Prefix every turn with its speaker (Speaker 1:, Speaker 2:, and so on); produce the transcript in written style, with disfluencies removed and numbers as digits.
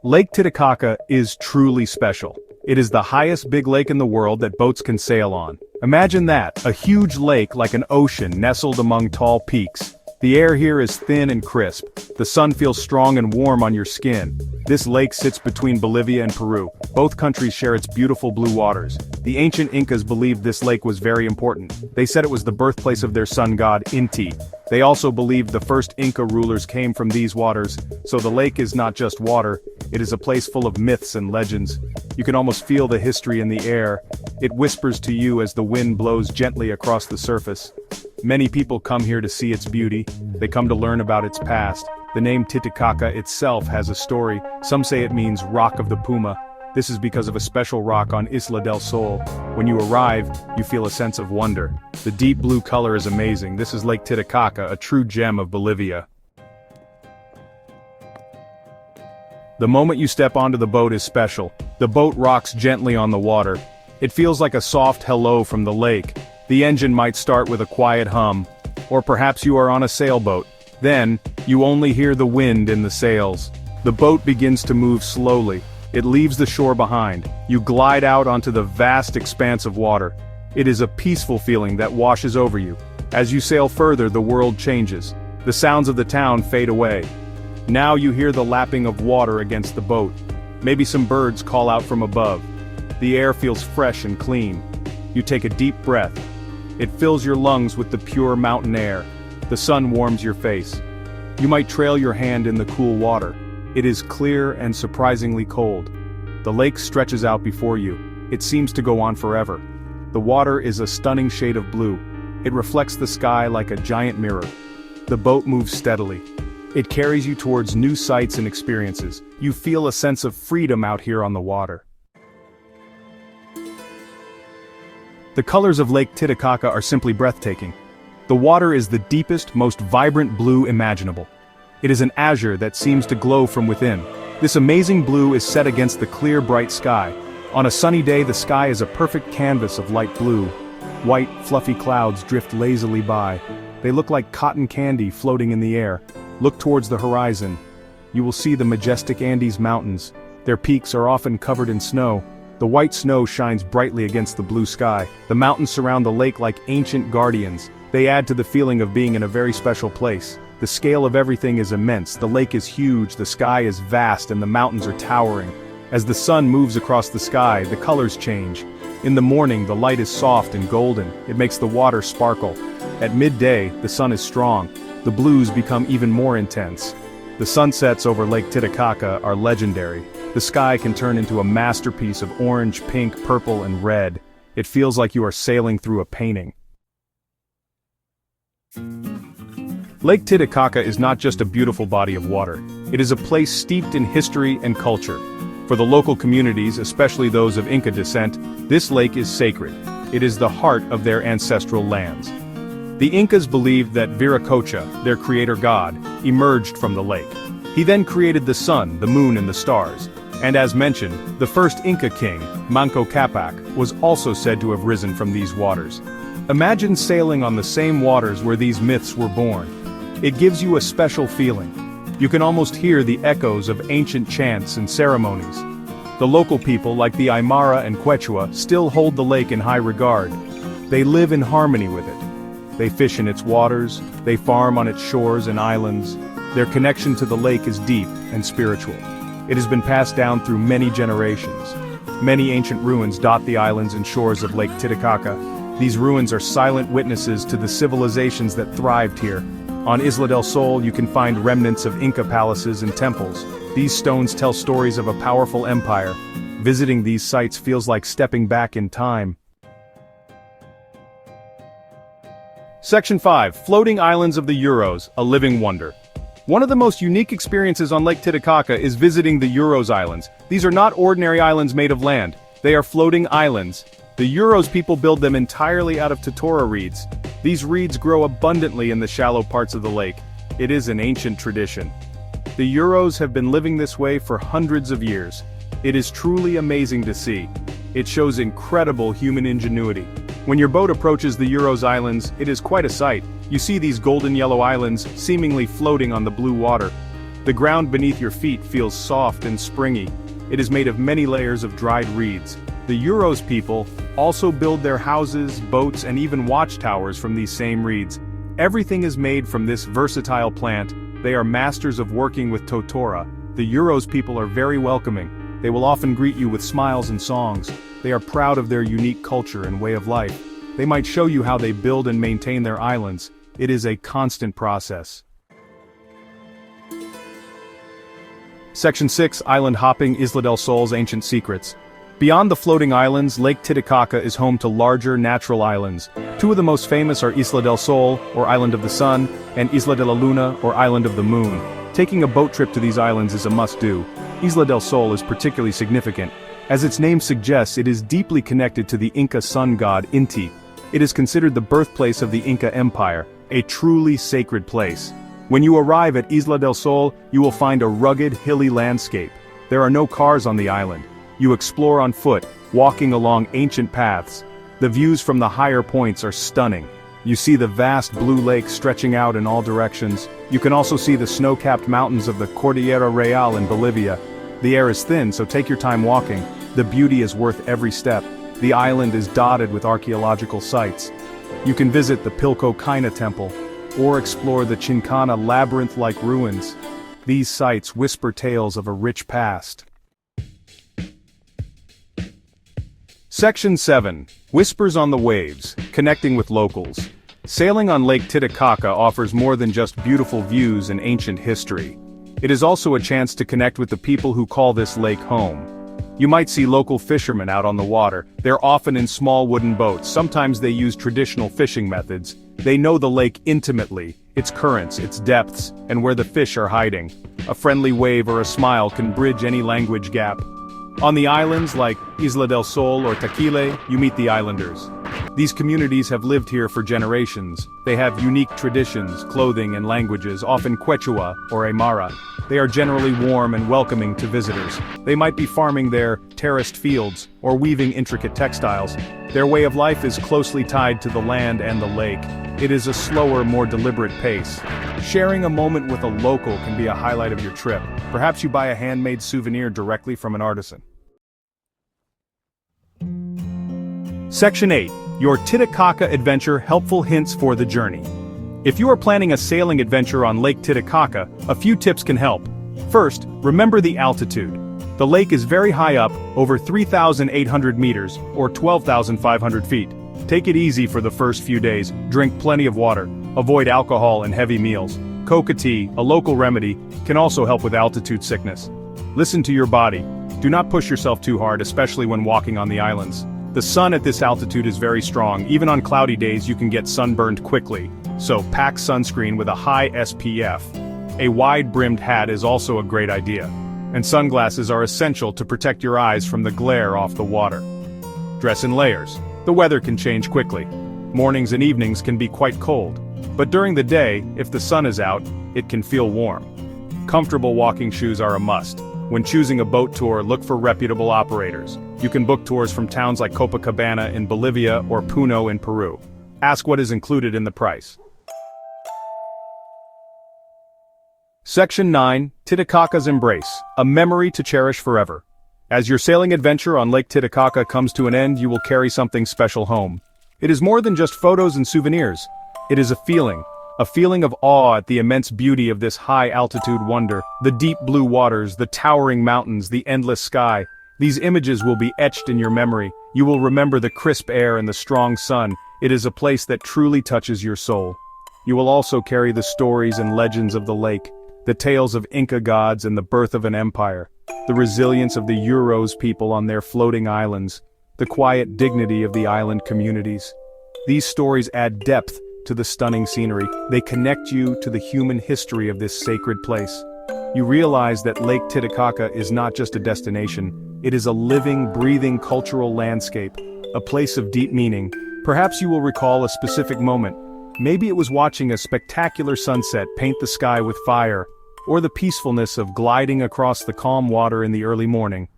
Speaker 1: Lake Titicaca is truly special. It is the highest big lake in the world that boats can sail on. Imagine that, a huge lake like an ocean nestled among tall peaks. The air here is thin and crisp. The sun feels strong and warm on your skin. This lake sits between Bolivia and Peru. Both countries share its beautiful blue waters. The ancient Incas believed this lake was very important. They said it was the birthplace of their sun god, Inti. They also believed the first Inca rulers came from these waters, so the lake is not just water, it is a place full of myths and legends. You can almost feel the history in the air. It whispers to you as the wind blows gently across the surface. Many people come here to see its beauty. They come to learn about its past. The name Titicaca itself has a story. Some say it means Rock of the Puma. This is because of a special rock on Isla del Sol. When you arrive, you feel a sense of wonder. The deep blue color is amazing. This is Lake Titicaca, a true gem of Bolivia. The moment you step onto the boat is special. The boat rocks gently on the water. It feels like a soft hello from the lake. The engine might start with a quiet hum, or perhaps you are on a sailboat. Then, you only hear the wind in the sails. The boat begins to move slowly. It leaves the shore behind. You glide out onto the vast expanse of water. It is a peaceful feeling that washes over you. As you sail further, the world changes. The sounds of the town fade away. Now you hear the lapping of water against the boat. Maybe some birds call out from above. The air feels fresh and clean. You take a deep breath. It fills your lungs with the pure mountain air. The sun warms your face. You might trail your hand in the cool water. It is clear and surprisingly cold. The lake stretches out before you. It seems to go on forever. The water is a stunning shade of blue. It reflects the sky like a giant mirror. The boat moves steadily. It carries you towards new sights and experiences. You feel a sense of freedom out here on the water. The colors of Lake Titicaca are simply breathtaking. The water is the deepest, most vibrant blue imaginable. It is an azure that seems to glow from within. This amazing blue is set against the clear, bright sky. On a sunny day, the sky is a perfect canvas of light blue. White, fluffy clouds drift lazily by. They look like cotton candy floating in the air. Look towards the horizon. You will see the majestic Andes mountains. Their peaks are often covered in snow. The white snow shines brightly against the blue sky. The mountains surround the lake like ancient guardians. They add to the feeling of being in a very special place. The scale of everything is immense. The lake is huge, the sky is vast, and the mountains are towering. As the sun moves across the sky, the colors change. In the morning, the light is soft and golden. It makes the water sparkle. At midday, the sun is strong. The blues become even more intense. The sunsets over Lake Titicaca are legendary. The sky can turn into a masterpiece of orange, pink, purple, and red. It feels like you are sailing through a painting. Lake Titicaca is not just a beautiful body of water. It is a place steeped in history and culture. For the local communities, especially those of Inca descent, this lake is sacred. It is the heart of their ancestral lands. The Incas believed that Viracocha, their creator god, emerged from the lake. He then created the sun, the moon, and the stars. And as mentioned, the first Inca king, Manco Capac, was also said to have risen from these waters. Imagine sailing on the same waters where these myths were born. It gives you a special feeling. You can almost hear the echoes of ancient chants and ceremonies. The local people, like the Aymara and Quechua, still hold the lake in high regard. They live in harmony with it. They fish in its waters, they farm on its shores and islands. Their connection to the lake is deep and spiritual. It has been passed down through many generations. Many ancient ruins dot the islands and shores of Lake Titicaca. These ruins are silent witnesses to the civilizations that thrived here. On Isla del Sol, you can find remnants of Inca palaces and temples. These stones tell stories of a powerful empire. Visiting these sites feels like stepping back in time. Section 5. Floating Islands of the Uros, a living wonder. One of the most unique experiences on Lake Titicaca is visiting the Uros Islands. These are not ordinary islands made of land. They are floating islands. The Uros people build them entirely out of totora reeds. These reeds grow abundantly in the shallow parts of the lake. It is an ancient tradition. The Uros have been living this way for hundreds of years. It is truly amazing to see. It shows incredible human ingenuity. When your boat approaches the Uros Islands, it is quite a sight. You see these golden yellow islands seemingly floating on the blue water. The ground beneath your feet feels soft and springy. It is made of many layers of dried reeds. The Uros people also build their houses, boats, and even watchtowers from these same reeds. Everything is made from this versatile plant. They are masters of working with totora. The Uros people are very welcoming. They will often greet you with smiles and songs. They are proud of their unique culture and way of life. They might show you how they build and maintain their islands. It is a constant process. Section 6, Island Hopping, Isla del Sol's Ancient Secrets. Beyond the floating islands, Lake Titicaca is home to larger, natural islands. Two of the most famous are Isla del Sol, or Island of the Sun, and Isla de la Luna, or Island of the Moon. Taking a boat trip to these islands is a must-do. Isla del Sol is particularly significant. As its name suggests, it is deeply connected to the Inca sun god Inti. It is considered the birthplace of the Inca Empire, a truly sacred place. When you arrive at Isla del Sol, you will find a rugged, hilly landscape. There are no cars on the island. You explore on foot, walking along ancient paths. The views from the higher points are stunning. You see the vast blue lake stretching out in all directions. You can also see the snow-capped mountains of the Cordillera Real in Bolivia. The air is thin, so take your time walking. The beauty is worth every step. The island is dotted with archaeological sites. You can visit the Pilco Kaina Temple, or explore the Chincana labyrinth-like ruins. These sites whisper tales of a rich past. Section 7. Whispers on the Waves, Connecting with Locals. Sailing on Lake Titicaca offers more than just beautiful views and ancient history. It is also a chance to connect with the people who call this lake home. You might see local fishermen out on the water. They're often in small wooden boats. Sometimes they use traditional fishing methods. They know the lake intimately, its currents, its depths, and where the fish are hiding. A friendly wave or a smile can bridge any language gap. On the islands like Isla del Sol or Taquile, you meet the islanders. These communities have lived here for generations. They have unique traditions, clothing, and languages, often Quechua or Aymara. They are generally warm and welcoming to visitors. They might be farming their terraced fields or weaving intricate textiles. Their way of life is closely tied to the land and the lake. It is a slower, more deliberate pace. Sharing a moment with a local can be a highlight of your trip. Perhaps you buy a handmade souvenir directly from an artisan. Section 8. Your Titicaca Adventure Helpful Hints for the Journey. If you are planning a sailing adventure on Lake Titicaca, a few tips can help. First, remember the altitude. The lake is very high up, over 3,800 meters, or 12,500 feet. Take it easy for the first few days, drink plenty of water, avoid alcohol and heavy meals. Coca tea, a local remedy, can also help with altitude sickness. Listen to your body. Do not push yourself too hard, especially when walking on the islands. The sun at this altitude is very strong. Even on cloudy days you can get sunburned quickly, so pack sunscreen with a high SPF. A wide-brimmed hat is also a great idea, and sunglasses are essential to protect your eyes from the glare off the water. Dress in layers. The weather can change quickly. Mornings and evenings can be quite cold, but during the day, if the sun is out, it can feel warm. Comfortable walking shoes are a must. When choosing a boat tour, look for reputable operators. You can book tours from towns like Copacabana in Bolivia or Puno in Peru. Ask what is included in the price. Section 9. Titicaca's Embrace, a memory to cherish forever. As your sailing adventure on Lake Titicaca comes to an end, you will carry something special home. It is more than just photos and souvenirs. It is a feeling of awe at the immense beauty of this high-altitude wonder, the deep blue waters, the towering mountains, the endless sky. These images will be etched in your memory. You will remember the crisp air and the strong sun. It is a place that truly touches your soul. You will also carry the stories and legends of the lake, the tales of Inca gods and the birth of an empire, the resilience of the Uros people on their floating islands, the quiet dignity of the island communities. These stories add depth to the stunning scenery. They connect you to the human history of this sacred place. You realize that Lake Titicaca is not just a destination, it is a living, breathing cultural landscape, a place of deep meaning. Perhaps you will recall a specific moment. Maybe it was watching a spectacular sunset paint the sky with fire, or the peacefulness of gliding across the calm water in the early morning.